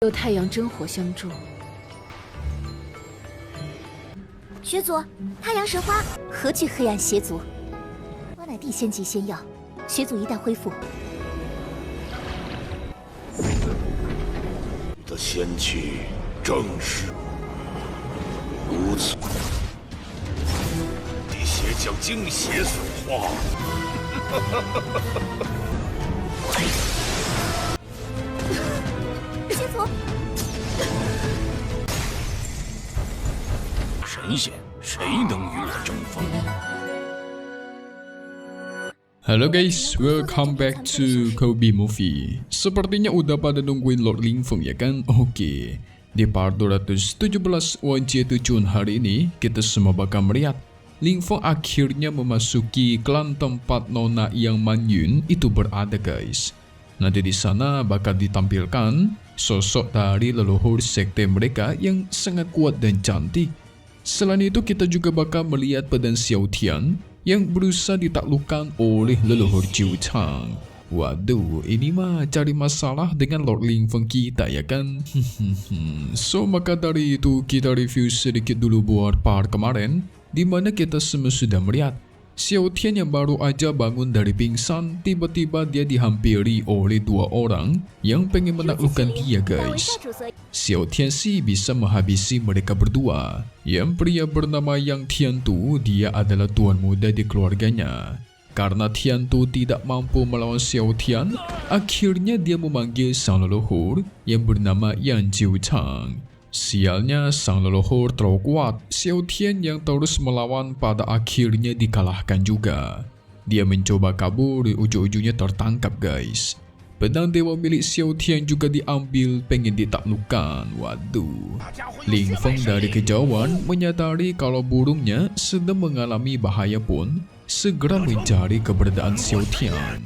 有太阳真火相助。学祖，太阳神花何惧黑暗邪族？我乃地仙级仙药，学祖一旦恢复，你的仙气正是如此。地邪将精血所化。学祖，神仙，谁能与我争锋？ Halo guys, welcome back to Kobe Movie. Sepertinya udah pada nungguin Lord Lingfeng ya kan? Oke, di part 217 WJ Chun hari ini kita semua bakal melihat Lingfeng akhirnya memasuki klan tempat Nona yang Manyun itu berada guys. Nanti di sana bakal ditampilkan sosok dari leluhur sekte mereka yang sangat kuat dan cantik. Selain itu kita juga bakal melihat pedang Xiao Tian yang berusaha ditaklukkan oleh leluhur Jiu Chang. Waduh, ini mah cari masalah dengan Lord Lingfeng kita ya kan? So maka dari itu kita review sedikit dulu buat part kemarin, dimana kita semua sudah melihat Xiao Tian yang baru aja bangun dari pingsan, tiba-tiba dia dihampiri oleh dua orang yang pengen menaklukkan dia guys. Xiao Tian sih bisa menghabisi mereka berdua. Yang pria bernama Yang Tian Tu, dia adalah tuan muda di keluarganya. Karena Tian Tu tidak mampu melawan Xiao Tian, akhirnya dia memanggil sang leluhur yang bernama Yang Jiu Chang. Sialnya sang leluhur terlalu kuat, Xiao Tian yang terus melawan pada akhirnya dikalahkan juga. Dia mencoba kabur, ujung-ujungnya tertangkap guys. Pedang dewa milik Xiao Tian juga diambil, pengen ditaklukkan. Waduh. Lingfeng dari kejauhan menyadari kalau burungnya sedang mengalami bahaya pun segera mencari keberadaan Xiao Tian.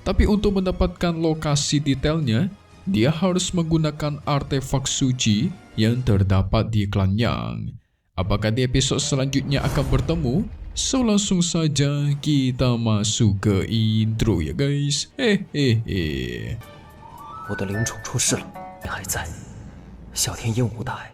Tapi untuk mendapatkan lokasi detailnya, dia harus menggunakan artefak suci yang terdapat di klan Yang. Apakah di episode selanjutnya akan bertemu? So langsung saja kita masuk ke intro ya guys. 我的灵宠出事了，你还在，小天应无大碍。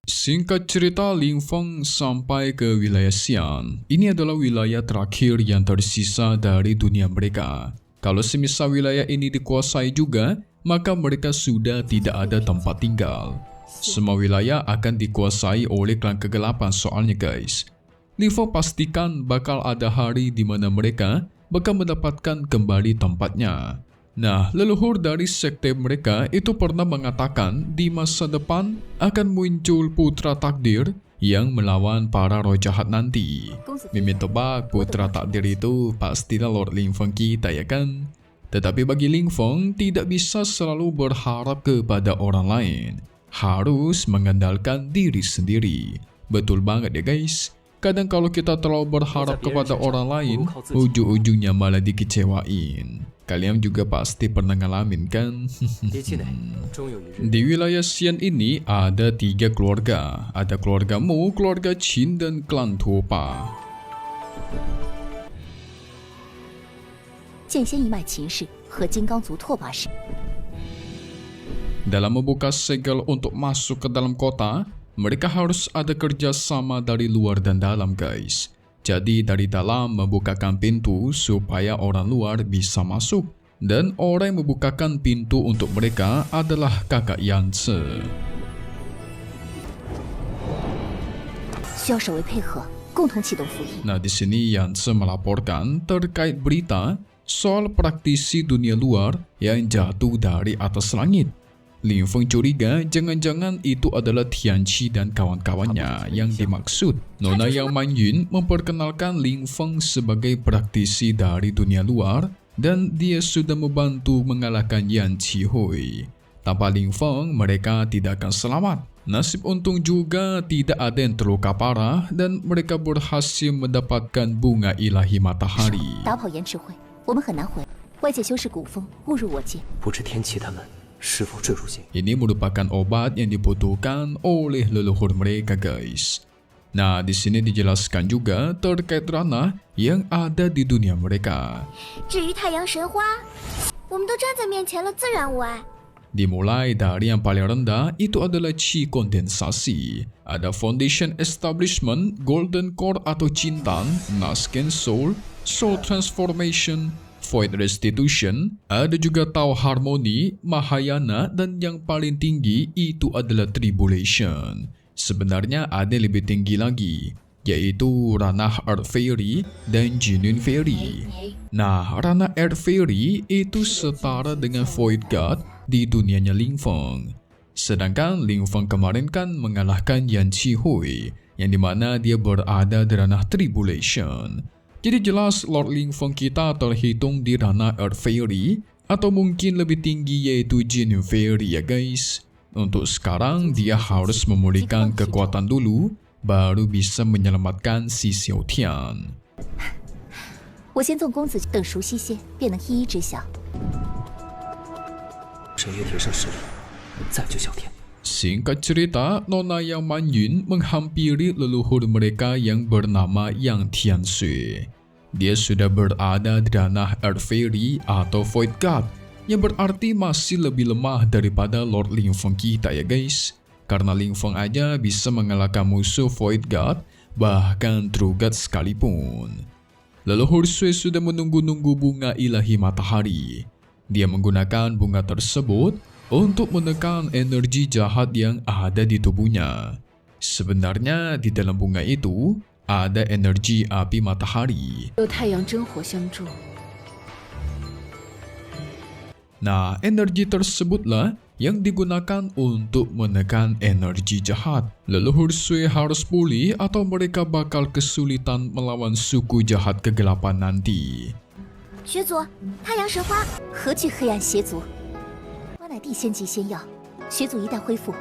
Singkat cerita, Lingfeng sampai ke wilayah Xian. Ini adalah wilayah terakhir yang tersisa dari dunia mereka. Kalau semisal wilayah ini dikuasai juga, maka mereka sudah tidak ada tempat tinggal. Semua wilayah akan dikuasai oleh klan kegelapan soalnya guys. Lingfeng pastikan bakal ada hari di mana mereka bakal mendapatkan kembali tempatnya. Nah, leluhur dari sekte mereka itu pernah mengatakan di masa depan akan muncul putra takdir yang melawan para roh jahat nanti. Mimin tebak putra takdir itu pastilah Lord Lingfeng kita ya kan? Tetapi bagi Lingfeng tidak bisa selalu berharap kepada orang lain. Harus mengandalkan diri sendiri. Betul banget ya guys. Kadang kalau kita terlalu berharap kepada orang lain, ujung-ujungnya malah dikecewain. Kalian juga pasti pernah ngalamin kan? Di wilayah Xian ini ada 3 keluarga. Ada keluarga Mu, keluarga Qin, dan klan Tuopa. 剑仙一脉秦氏和金刚族拓跋氏。 Dalam membuka segel untuk masuk ke dalam kota, mereka harus ada kerjasama dari luar dan dalam guys. Jadi dari dalam membukakan pintu supaya orang luar bisa masuk. Dan orang yang membukakan pintu untuk mereka adalah kakak Yance. 需要守卫配合，共同启动符印。 Nah di sini Yance melaporkan terkait berita soal praktisi dunia luar yang jatuh dari atas langit. Lingfeng curiga jangan-jangan itu adalah Tianqi dan kawan-kawannya yang dimaksud. Nona Yang Manyun memperkenalkan Lingfeng sebagai praktisi dari dunia luar dan dia sudah membantu mengalahkan Yan Qihui. Tanpa Lingfeng mereka tidak akan selamat. Nasib untung juga tidak ada yang terluka parah dan mereka berhasil mendapatkan bunga ilahi matahari. 打跑延迟会，我们很难回。外界修士古风误入我界， 不知天启他们是否坠入陷阱？ Ini merupakan obat yang dibutuhkan oleh leluhur mereka guys. Nah, di sini dijelaskan juga terkait ranah yang ada di dunia mereka. 至于太阳神花，我们都站在面前了，自然无碍。 Dimulai dari yang paling rendah itu adalah Qi kondensasi, ada Foundation Establishment, Golden Core atau Jintan, Nasken Soul, Soul Transformation, Void Restitution, ada juga Tao Harmony, Mahayana, dan yang paling tinggi itu adalah Tribulation. Sebenarnya ada yang lebih tinggi lagi, yaitu ranah Earth Fairy dan Genuine Fairy. Nah, ranah Earth Fairy itu setara dengan Void God di dunianya Ling Feng. Sedangkan Ling Feng kemarin kan mengalahkan Yan Qihui, yang dimana dia berada di ranah Tribulation. Jadi jelas Lord Ling Feng kita terhitung di ranah Earth Fairy, atau mungkin lebih tinggi yaitu Genuine Fairy ya guys. Untuk sekarang dia harus memulihkan kekuatan dulu, baru bisa menyelamatkan si Xiao Tian. 我先送公子等熟悉些，便能一一知晓。 沈月提升实力，再救小天。 Singkat cerita, Nona Yang Manyun menghampiri leluhur mereka yang bernama Yang Tianshui. Dia sudah berada di ranah Earth Fairy atau Void God, yang berarti masih lebih lemah daripada Lord Ling Feng kita ya guys. Karena Ling Feng aja bisa mengalahkan musuh Void God, bahkan True God sekalipun. Leluhur Sui sudah menunggu-nunggu bunga ilahi matahari. Dia menggunakan bunga tersebut untuk menekan energi jahat yang ada di tubuhnya. Sebenarnya di dalam bunga itu ada energi api matahari. 有太阳真火相助， Nah, energi tersebutlah yang digunakan untuk menekan energi jahat. Leluhur Sui harus pulih atau mereka bakal kesulitan melawan suku jahat kegelapan nanti. 学祖，太阳神花何惧黑暗邪族？我乃地仙级仙药，学祖一旦恢复，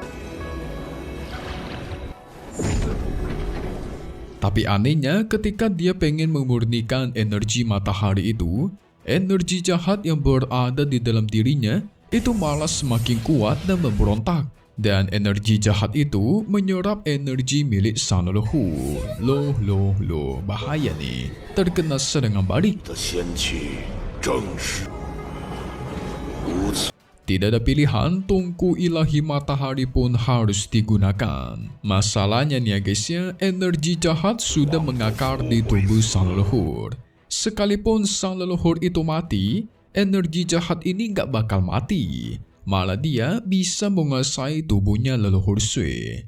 Tapi anehnya ketika dia pengen memurnikan energi matahari itu, energi jahat yang berada di dalam dirinya itu malah semakin kuat dan memberontak. Dan energi jahat itu menyerap energi milik sang leluhur. Loh, bahaya nih. Terkena serangan balik. 的仙气正是如此。 Tidak ada pilihan, tungku ilahi matahari pun harus digunakan. Masalahnya nih ya guys ya, energi jahat sudah mengakar di tubuh sang leluhur. Sekalipun sang leluhur itu mati, energi jahat ini nggak bakal mati. Malah dia bisa menguasai tubuhnya leluhur Sui.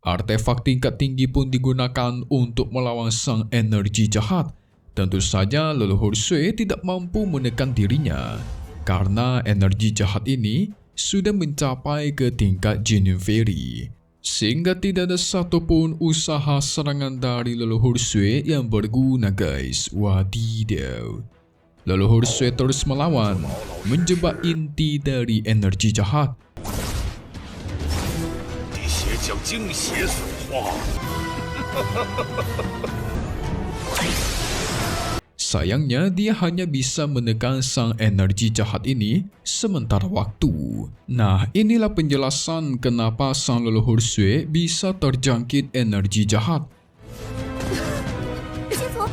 Artefak tingkat tinggi pun digunakan untuk melawan sang energi jahat. Tentu saja leluhur Sui tidak mampu menekan dirinya, karena energi jahat ini sudah mencapai ke tingkat Genuine Fairy. Sehingga tidak ada satupun usaha serangan dari leluhur Sui yang berguna guys. Wadidaw. Leluhur Sui terus melawan, menjebak inti dari energi jahat. 地邪将精血所化。 Sayangnya dia hanya bisa menekan sang energi jahat ini sementara waktu. Nah, inilah penjelasan kenapa sang leluhur Sui bisa terjangkit energi jahat. 学祖，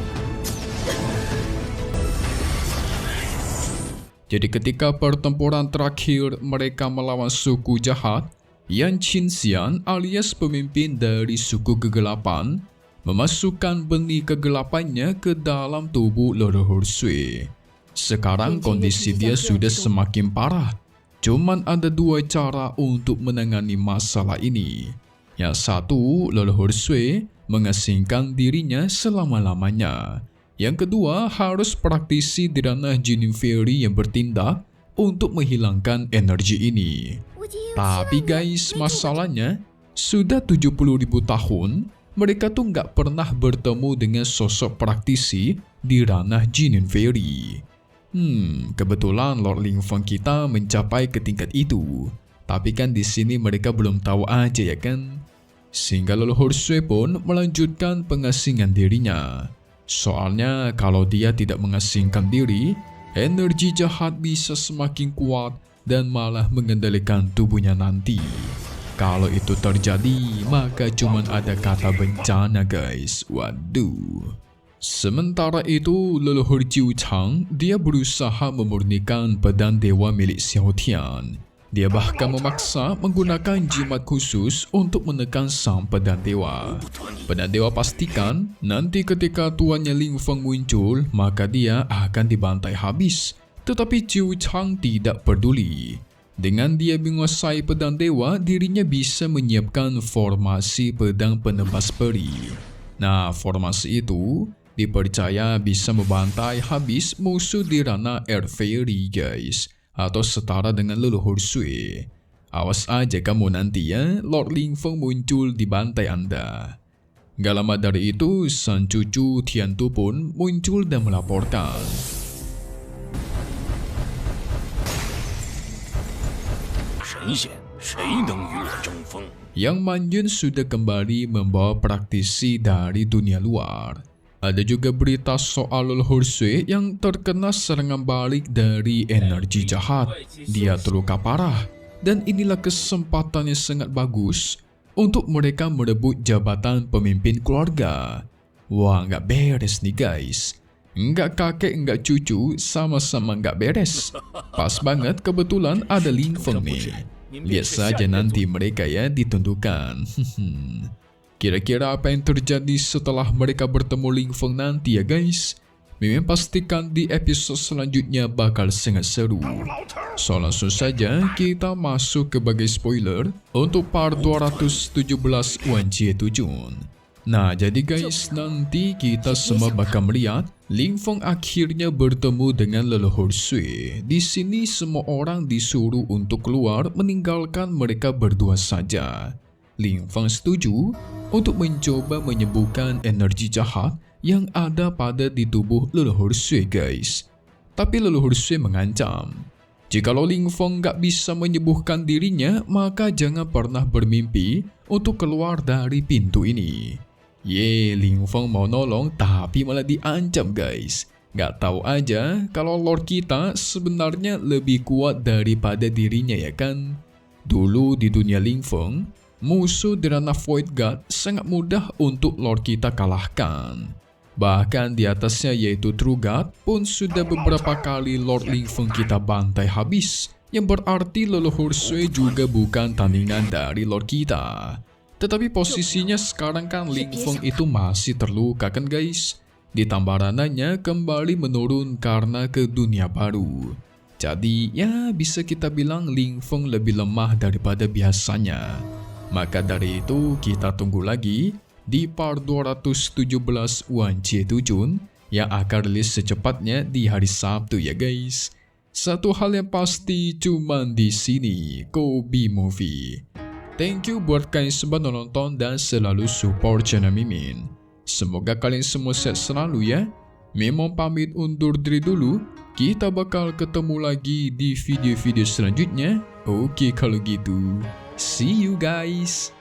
Jadi ketika pertempuran terakhir mereka melawan suku jahat, Yan Qinxian alias pemimpin dari suku kegelapan memasukkan benih kegelapannya ke dalam tubuh leluhur Sui. Sekarang kondisi dia sudah semakin parah. Cuman ada dua cara untuk menangani masalah ini. Yang satu, leluhur Sui mengasingkan dirinya selama-lamanya. Yang kedua, harus praktisi di ranah Genuine Fairy yang bertindak untuk menghilangkan energi ini. Tapi guys, masalahnya sudah 70.000 tahun mereka tuh nggak pernah bertemu dengan sosok praktisi di ranah Genuine Fairy. Kebetulan Lord Ling Feng kita mencapai ke tingkat itu. Tapi kan di sini mereka belum tahu aja ya kan. Sehingga leluhur Sui pun melanjutkan pengasingan dirinya. Soalnya kalau dia tidak mengasingkan diri, energi jahat bisa semakin kuat dan malah mengendalikan tubuhnya nanti. Kalau itu terjadi, maka cuman ada kata bencana guys. Waduh. Sementara itu, leluhur Jiu Chang, dia berusaha memurnikan pedang dewa milik Xiao Tian. Dia bahkan memaksa menggunakan jimat khusus untuk menekan sang pedang dewa. Pedang dewa pastikan nanti ketika tuannya Ling Feng muncul, maka dia akan dibantai habis. Tetapi Jiu Chang tidak peduli. Dengan dia menguasai pedang dewa, dirinya bisa menyiapkan formasi pedang penebas peri. Nah, formasi itu dipercaya bisa membantai habis musuh di ranah Air Fairy, guys, atau setara dengan leluhur Sui. Awas aja kamu nanti ya, Lord Ling Feng muncul di bantai Anda. Gak lama dari itu, sang cucu Tian Tu pun muncul dan melaporkan. Yang Manjun sudah kembali membawa praktisi dari dunia luar. Ada juga berita soal leluhur Sui yang terkena serangan balik dari energi jahat. Dia terluka parah, dan inilah kesempatan yang sangat bagus untuk mereka merebut jabatan pemimpin keluarga. Wah, nggak beres nih guys. Nggak kakek, nggak cucu, sama-sama nggak beres. Pas banget kebetulan ada Ling Feng nih. Lihat saja nanti mereka ya ditentukan. Kira-kira apa yang terjadi setelah mereka bertemu Ling Feng nanti ya guys? Mimin pastikan di episode selanjutnya bakal sangat seru. So langsung saja kita masuk ke bagian spoiler untuk part 217 Wan Jie Tujun. Nah jadi guys, nanti kita semua bakal melihat Ling Feng akhirnya bertemu dengan leluhur Sui. Di sini semua orang disuruh untuk keluar meninggalkan mereka berdua saja. Ling Feng setuju untuk mencoba menyembuhkan energi jahat yang ada pada di tubuh leluhur Sui guys. Tapi leluhur Sui mengancam, jikalau Ling Feng gak bisa menyembuhkan dirinya, maka jangan pernah bermimpi untuk keluar dari pintu ini. Ling Feng mau nolong tapi malah diancam guys. Gak tahu aja kalau Lord kita sebenarnya lebih kuat daripada dirinya ya kan. Dulu di dunia Ling Feng, musuh di ranah Void God sangat mudah untuk Lord kita kalahkan. Bahkan di atasnya yaitu True God pun sudah beberapa kali Lord Ling Feng kita bantai habis. Yang berarti leluhur Sui juga bukan tandingan dari Lord kita. Tetapi posisinya sekarang kan Ling Feng itu masih terluka kan guys. Ditambah rananya kembali menurun karena ke dunia baru. Jadi ya bisa kita bilang Ling Feng lebih lemah daripada biasanya. Maka dari itu kita tunggu lagi di part 217 Wan Jie Tujun yang akan rilis secepatnya di hari Sabtu ya guys. Satu hal yang pasti cuman di sini Kobe Movie. Thank you buat kalian semua nonton dan selalu support channel Mimin. Semoga kalian semua sehat selalu ya. Mimin pamit undur diri dulu. Kita bakal ketemu lagi di video-video selanjutnya. Oke kalau gitu. See you guys.